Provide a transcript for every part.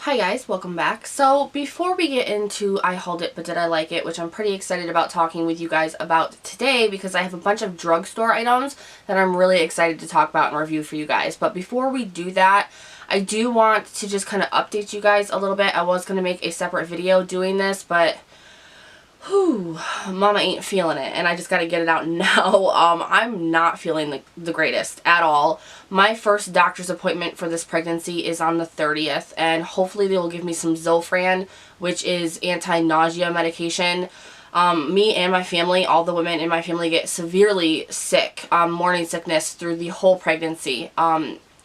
Hi guys, welcome back. So before we get into I hauled it but did I like it, which I'm pretty excited about talking with you guys about today because I have a bunch of drugstore items that I'm really excited to talk about and review for you guys. But before we do that, I do want to just kind of update you guys a little bit. I was going to make a separate video doing this, but whew, mama ain't feeling it and I just got to get it out now. I'm not feeling the greatest at all. My first doctor's appointment for this pregnancy is on the 30th, and hopefully they will give me some Zofran, which is anti-nausea medication. Me and my family, all the women in my family get severely sick, morning sickness through the whole pregnancy.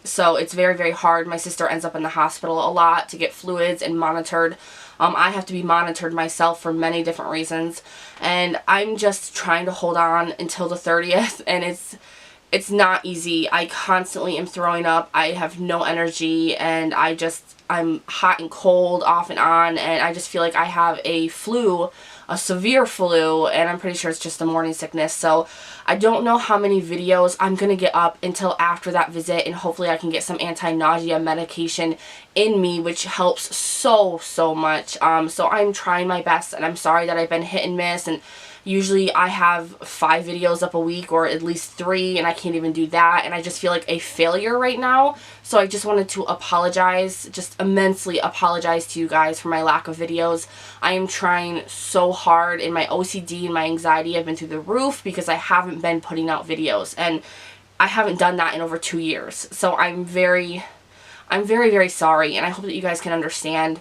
So it's very, very hard. My sister ends up in the hospital a lot to get fluids and monitored. I have to be monitored myself for many different reasons, and I'm just trying to hold on until the 30th, and it's not easy. I constantly am throwing up. I have no energy, and I'm hot and cold off and on, and I just feel like I have a flu, a severe flu, and I'm pretty sure it's just a morning sickness. So I don't know how many videos I'm going to get up until after that visit, and hopefully I can get some anti-nausea medication in me, which helps so much. So I'm trying my best, and I'm sorry that I've been hit and miss, and usually I have 5 videos up a week or at least 3, and I can't even do that, and I just feel like a failure right now. So I just wanted to apologize, just immensely apologize to you guys for my lack of videos. I am trying so hard, and my OCD and my anxiety have been through the roof because I haven't been putting out videos, and I haven't done that in over 2 years. So I'm very, very sorry, and I hope that you guys can understand.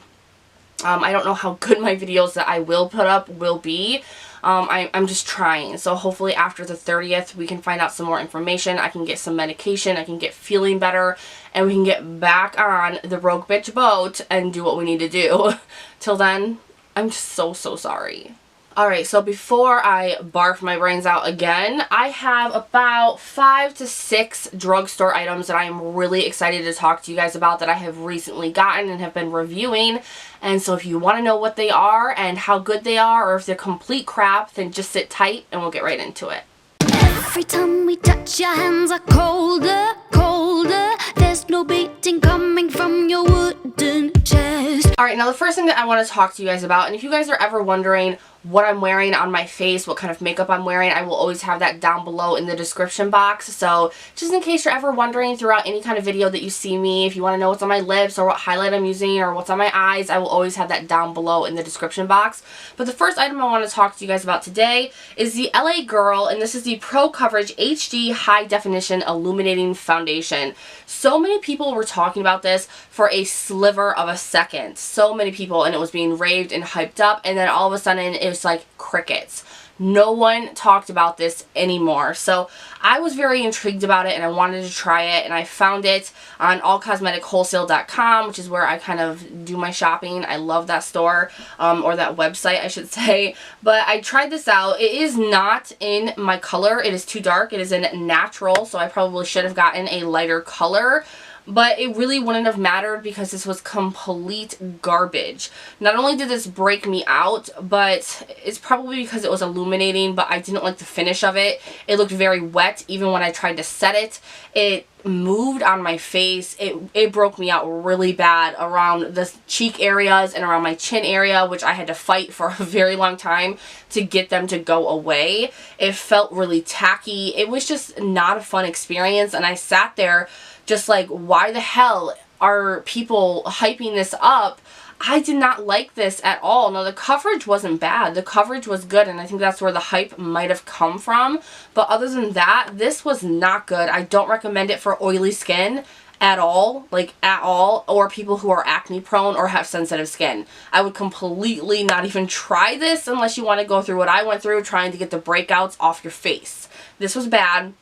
I don't know how good my videos that I will put up will be. I'm just trying. So hopefully after the 30th we can find out some more information. I can get some medication. I can get feeling better. And we can get back on the Rogue Bitch boat and do what we need to do. Till then, I'm just so sorry. Alright, so before I barf my brains out again, I have about 5 to 6 drugstore items that I am really excited to talk to you guys about that I have recently gotten and have been reviewing. And so if you want to know what they are and how good they are, or if they're complete crap, then just sit tight and we'll get right into it. Every time we touch, your hands are colder, colder. There's no beating coming from your wooden chest. Alright, now the first thing that I want to talk to you guys about, and if you guys are ever wondering what I'm wearing on my face, what kind of makeup I'm wearing, I will always have that down below in the description box. So just in case you're ever wondering throughout any kind of video that you see me, if you want to know what's on my lips or what highlight I'm using or what's on my eyes, I will always have that down below in the description box. But the first item I want to talk to you guys about today is the LA Girl, and this is the Pro Coverage HD High Definition Illuminating Foundation. So many people were talking about this for a sliver of a second. So many people, and it was being raved and hyped up, and then all of a sudden it was like crickets. No one talked about this anymore. So I was very intrigued about it and I wanted to try it, and I found it on allcosmeticswholesale.com, which is where I kind of do my shopping. I love that store, or that website I should say. But I tried this out. It is not in my color. It is too dark. It is in natural, so I probably should have gotten a lighter color. But it really wouldn't have mattered because this was complete garbage. Not only did this break me out, but it's probably because it was illuminating, but I didn't like the finish of it. It looked very wet even when I tried to set it. It moved on my face. It broke me out really bad around the cheek areas and around my chin area, which I had to fight for a very long time to get them to go away. It felt really tacky. It was just not a fun experience, and I sat there just like, why the hell are people hyping this up? I did not like this at all. Now, the coverage wasn't bad. The coverage was good, and I think that's where the hype might have come from. But other than that, this was not good. I don't recommend it for oily skin at all, like at all, or people who are acne prone or have sensitive skin. I would completely not even try this unless you want to go through what I went through trying to get the breakouts off your face. This was bad,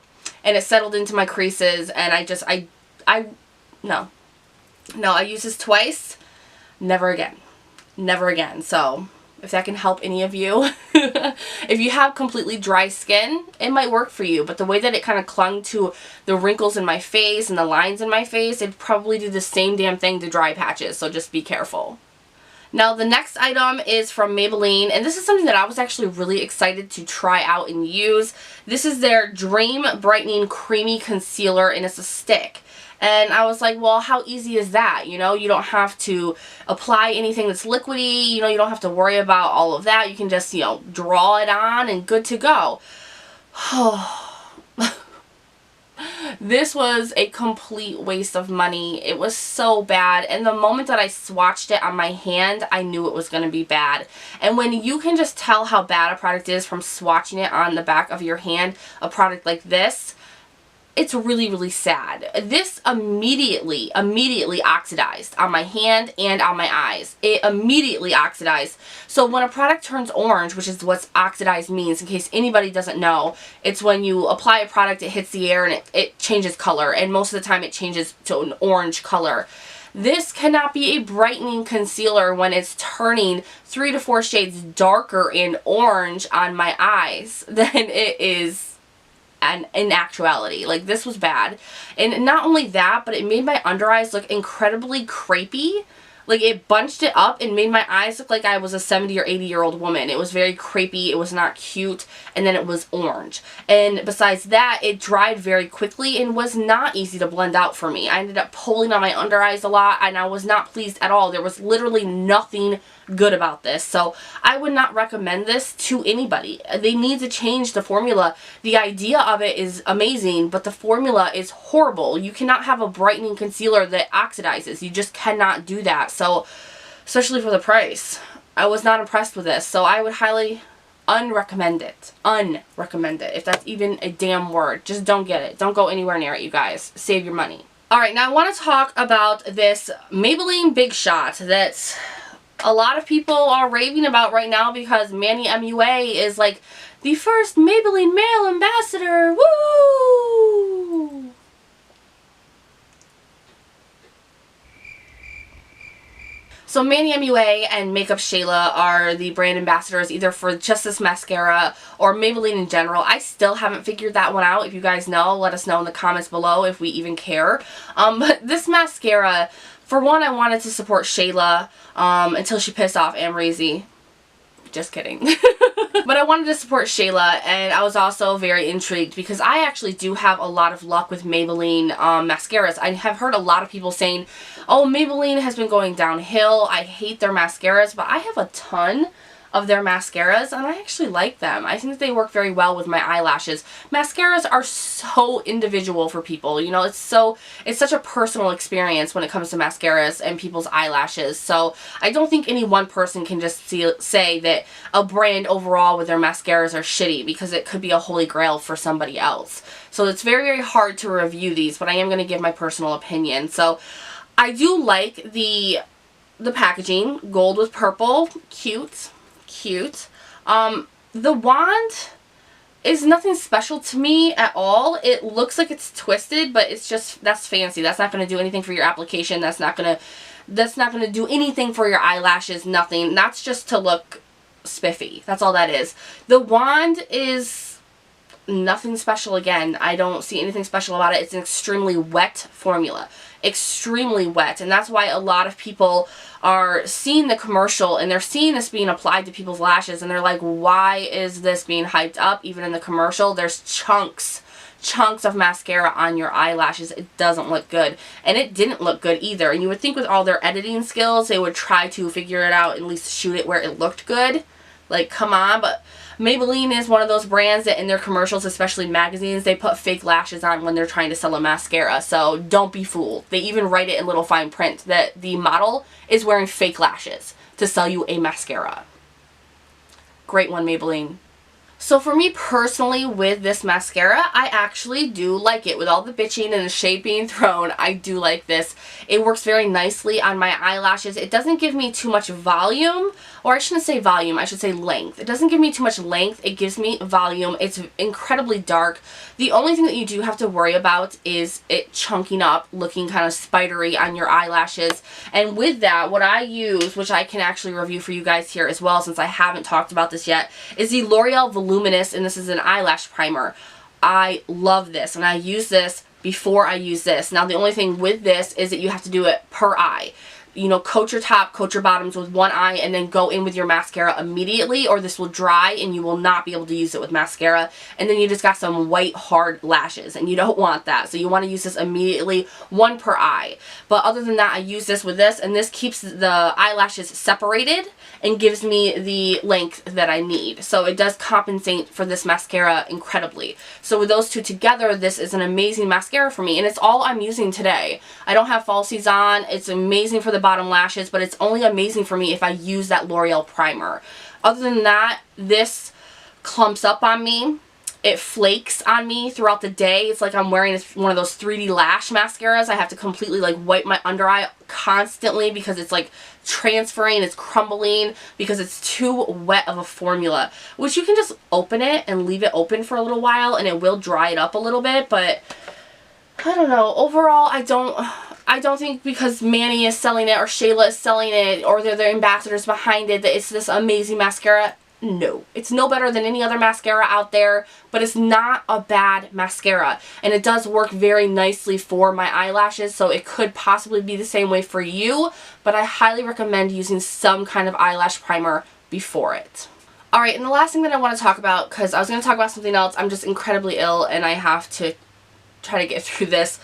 and it settled into my creases, and no, I used this twice. Never again. Never again. So if that can help any of you, if you have completely dry skin, it might work for you. But the way that it kind of clung to the wrinkles in my face and the lines in my face, it'd probably do the same damn thing to dry patches. So just be careful. Now the next item is from Maybelline, and this is something that I was actually really excited to try out and use. This is their Dream Brightening Creamy Concealer, and it's a stick. And I was like, well, how easy is that? You know, you don't have to apply anything that's liquidy. You know, you don't have to worry about all of that. You can just, you know, draw it on and good to go. This was a complete waste of money. It was so bad, and the moment that I swatched it on my hand, I knew it was going to be bad. And when you can just tell how bad a product is from swatching it on the back of your hand, a product like this, it's really, really sad. This immediately oxidized on my hand and on my eyes. It immediately oxidized. So when a product turns orange, which is what oxidized means, in case anybody doesn't know, it's when you apply a product, it hits the air and it changes color. And most of the time it changes to an orange color. This cannot be a brightening concealer when it's turning 3 to 4 shades darker in orange on my eyes than it is and in actuality. Like, this was bad. And not only that, but it made my under eyes look incredibly crepey. Like, it bunched it up and made my eyes look like I was a 70 or 80-year-old woman. It was very crepey. It was not cute. And then it was orange. And besides that, it dried very quickly and was not easy to blend out for me. I ended up pulling on my under eyes a lot, and I was not pleased at all. There was literally nothing good about this. So I would not recommend this to anybody. They need to change the formula. The idea of it is amazing, but the formula is horrible. You cannot have a brightening concealer that oxidizes. You just cannot do that. So, especially for the price, I was not impressed with this. So I would highly unrecommend it. Unrecommend it. If that's even a damn word. Just don't get it. Don't go anywhere near it, you guys. Save your money. Alright, now I want to talk about this Maybelline Big Shot that's a lot of people are raving about right now because Manny MUA is like the first Maybelline male ambassador. Woo! So Manny MUA and Makeup Shayla are the brand ambassadors either for just this mascara or Maybelline in general. I still haven't figured that one out. If you guys know, let us know in the comments below if we even care. But this mascara, for one, I wanted to support Shayla until she pissed off Amrezy. Just kidding. But I wanted to support Shayla, and I was also very intrigued because I actually do have a lot of luck with Maybelline mascaras. I have heard a lot of people saying, oh, Maybelline has been going downhill. I hate their mascaras, but I have a ton of their mascaras, and I actually like them. I think that they work very well with my eyelashes. Mascaras are so individual for people. You know, it's such a personal experience when it comes to mascaras and people's eyelashes. So I don't think any one person can just say that a brand overall with their mascaras are shitty, because it could be a holy grail for somebody else. So it's very, very hard to review these, but I am going to give my personal opinion. So I do like the packaging. Gold with purple. Cute. Cute. The wand is nothing special to me at all. It looks like it's twisted, but it's just, that's fancy. That's not going to do anything for your application. That's not going to do anything for your eyelashes. Nothing. That's just to look spiffy. That's all that is. The wand is nothing special. Again, I don't see anything special about it. It's an extremely wet formula. Extremely wet, and that's why a lot of people are seeing the commercial and they're seeing this being applied to people's lashes, and they're like, why is this being hyped up? Even in the commercial, there's chunks of mascara on your eyelashes. It doesn't look good, and it didn't look good either. And you would think with all their editing skills they would try to figure it out, at least shoot it where it looked good. Like, come on. But Maybelline is one of those brands that in their commercials, especially magazines, they put fake lashes on when they're trying to sell a mascara. So don't be fooled. They even write it in little fine print that the model is wearing fake lashes to sell you a mascara. Great one, Maybelline. So for me personally with this mascara, I actually do like it. With all the bitching and the shade being thrown, I do like this. It works very nicely on my eyelashes. It doesn't give me too much volume, or I shouldn't say volume, I should say length. It doesn't give me too much length. It gives me volume. It's incredibly dark. The only thing that you do have to worry about is it chunking up, looking kind of spidery on your eyelashes. And with that, what I use, which I can actually review for you guys here as well since I haven't talked about this yet, is the Loreal Voluminous, and this is an eyelash primer. I love this, and I use this before I use this. Now the only thing with this is that you have to do it per eye. you know, coat your top, coat your bottoms with one eye, and then go in with your mascara immediately, or this will dry and you will not be able to use it with mascara, and then you just got some white hard lashes, and you don't want that. So you want to use this immediately, one per eye. But other than that, I use this with this, and this keeps the eyelashes separated and gives me the length that I need. So it does compensate for this mascara incredibly. So with those two together, this is an amazing mascara for me, and it's all I'm using today. I don't have falsies on. It's amazing for the bottom lashes, but it's only amazing for me if I use that L'Oreal primer. Other than that, this clumps up on me. It flakes on me throughout the day. It's like I'm wearing one of those 3D lash mascaras. I have to completely like wipe my under eye constantly because it's like transferring, it's crumbling because it's too wet of a formula. Which you can just open it and leave it open for a little while and it will dry it up a little bit, but I don't know. Overall, I don't think because Manny is selling it or Shayla is selling it or they're the ambassadors behind it that it's this amazing mascara. No, it's no better than any other mascara out there, but it's not a bad mascara, and it does work very nicely for my eyelashes, so it could possibly be the same way for you, but I highly recommend using some kind of eyelash primer before it. Alright, and the last thing that I want to talk about, because I was going to talk about something else, I'm just incredibly ill and I have to try to get through this.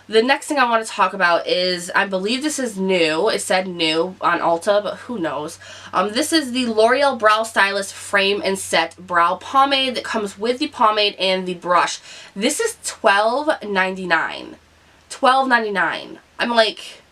The next thing I want to talk about is, I believe this is new. It said new on Ulta, but who knows. This is the L'Oreal Brow Stylist Frame and Set Brow Pomade that comes with the pomade and the brush. This is $12.99. $12.99. I'm like,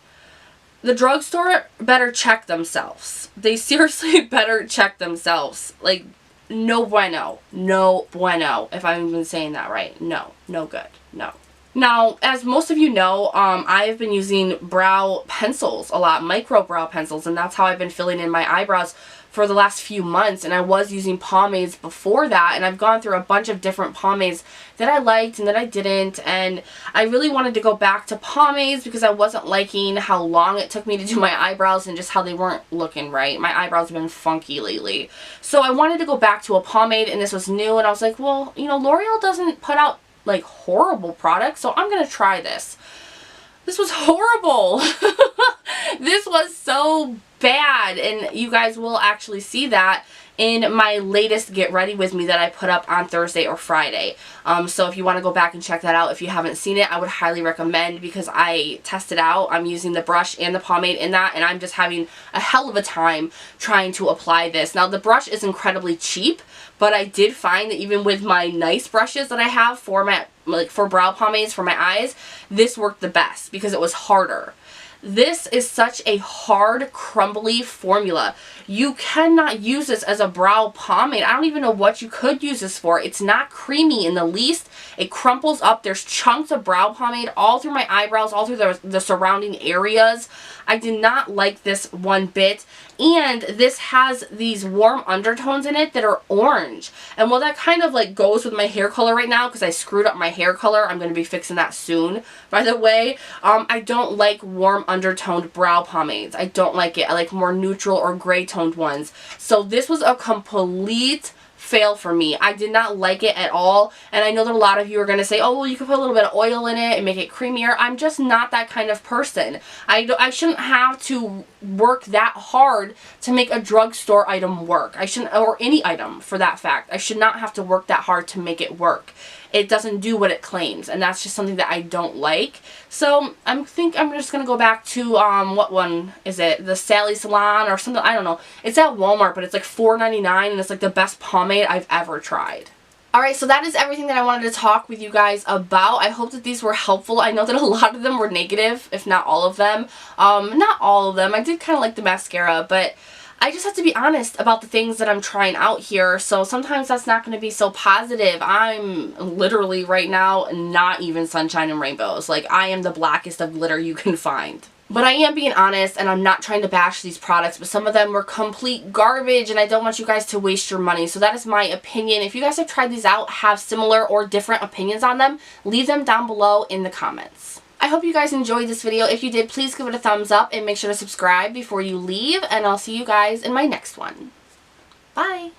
the drugstore better check themselves. They seriously better check themselves. Like, no bueno. No bueno, if I'm even saying that right. No. No good. No. Now, as most of you know, I've been using brow pencils a lot, micro brow pencils, and that's how I've been filling in my eyebrows for the last few months, and I was using pomades before that, and I've gone through a bunch of different pomades that I liked and that I didn't, and I really wanted to go back to pomades because I wasn't liking how long it took me to do my eyebrows and just how they weren't looking right. My eyebrows have been funky lately. So I wanted to go back to a pomade, and this was new, and I was like, well, you know, L'Oreal doesn't put out like horrible products, so I'm gonna try this. This was horrible. This was so bad, and you guys will actually see that in my latest Get Ready With Me that I put up on Thursday or Friday. So if you want to go back and check that out, if you haven't seen it, I would highly recommend because I tested out. I'm using the brush and the pomade in that, and I'm just having a hell of a time trying to apply this. Now, the brush is incredibly cheap, but I did find that even with my nice brushes that I have for my, like for brow pomades for my eyes, this worked the best because it was harder. This is such a hard, crumbly formula. You cannot use this as a brow pomade. I don't even know what you could use this for. It's not creamy in the least. It crumples up. There's chunks of brow pomade all through my eyebrows, all through the surrounding areas. I did not like this one bit. And this has these warm undertones in it that are orange. And while that kind of like goes with my hair color right now because I screwed up my hair color, I'm going to be fixing that soon, by the way. I don't like warm undertoned brow pomades. I don't like it. I like more neutral or gray toned ones. So this was a complete fail for me. I did not like it at all, and I know that a lot of you are going to say, oh, well, you could put a little bit of oil in it and make it creamier. I'm just not that kind of person. I shouldn't have to work that hard to make a drugstore item work. I shouldn't, or any item for that fact. I should not have to work that hard to make it work. It doesn't do what it claims, and that's just something that I don't like. So I think I'm just going to go back to, what one is it? The Sally Salon or something? I don't know. It's at Walmart, but it's like $4.99, and it's like the best pomade I've ever tried. Alright, so that is everything that I wanted to talk with you guys about. I hope that these were helpful. I know that a lot of them were negative, if not all of them. Not all of them. I did kind of like the mascara, but I just have to be honest about the things that I'm trying out here, so sometimes that's not going to be so positive. I'm literally right now not even sunshine and rainbows. Like, I am the blackest of glitter you can find. But I am being honest, and I'm not trying to bash these products, but some of them were complete garbage, and I don't want you guys to waste your money. So that is my opinion. If you guys have tried these out, have similar or different opinions on them, leave them down below in the comments. I hope you guys enjoyed this video. If you did, please give it a thumbs up and make sure to subscribe before you leave, and I'll see you guys in my next one. Bye!